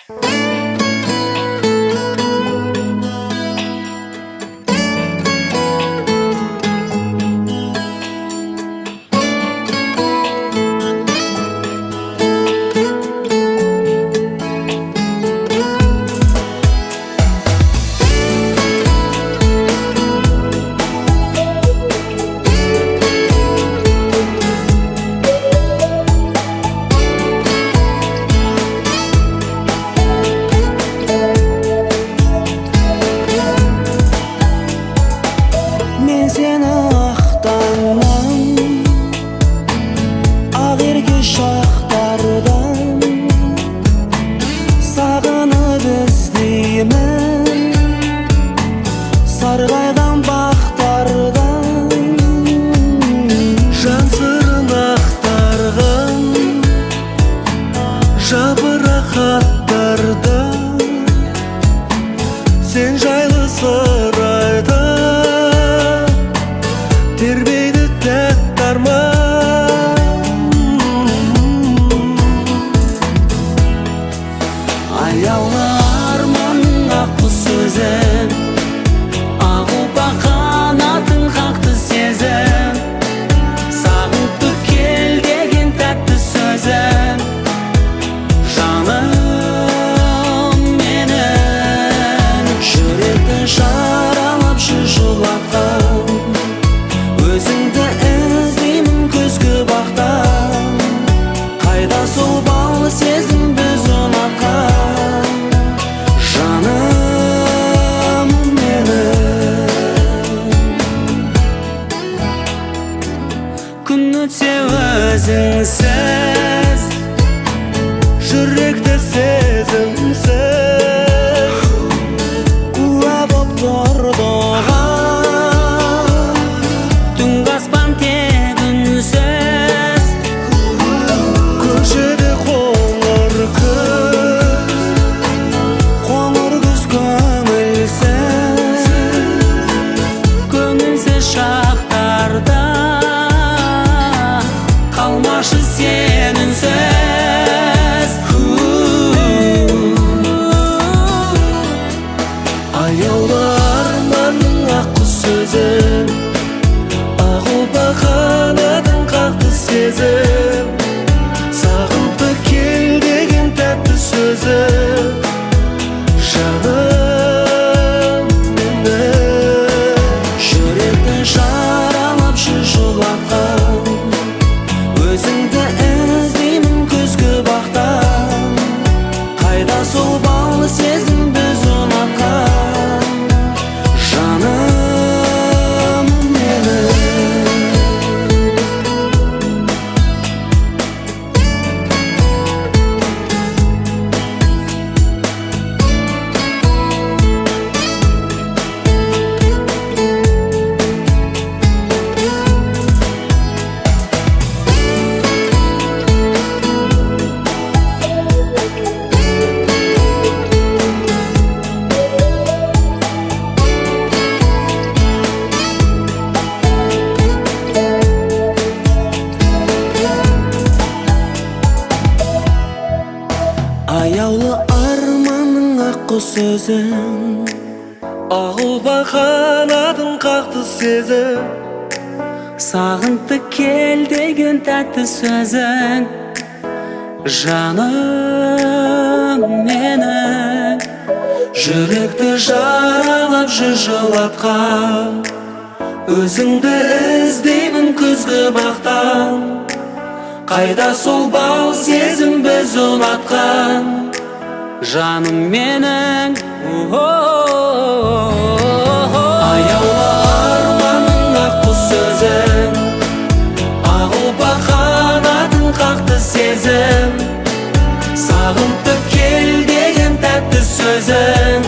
Men seni aqtanman, ag'irgi shoxlardan sog'inib izlayman, sarg'aygan baxtlardan jon sirin axtargan jabıraq xatlardan sen жайлы сарайда тербейді тәтті арман. Аяулы арманның ақ құс сөзі, ағылба қанатын қақты сезім, сағынтып кел деген тәтті сөзі. Жаным менің жүректі жаралап жылатқан, өзіңді іздеймін күзгі бақтан, қайда сол балы сезім біз ұнатқан. Жаным менің күн өтсе өзіңсіз, жүректі сезімсіз куә боп тұрды оған, түнгі аспан тек үнсіз, көшеде қоңыр күз көңілсіз шақтарда қалмашы сен үнсіз. Аяулы арманның ақ құс сөзі, ағылба қанатын қақты сезім, сағынтып кел деген тәтті сөзі. Жаным менің жүректі жаралап жылатқан, өзіңді іздеймін күзгі бақтан, қайда сол балы сезім біз ұнатқан. Жаным менің аяулы арманның ақ құс сөзің, ағылба қанатын қақты сезім, сағынтып кел деген тәтті сөзің. Жаным менің жүректі жаралап жылатқан, өзіңді іздеймін күзгі бақтан, қайда сол бал сезім біз ұнатқан. Жаным менің аяулы арманның ақ құс сөзің, ағылба қанатын қақты сезім, сағынтып кел деген тәтті сөзің.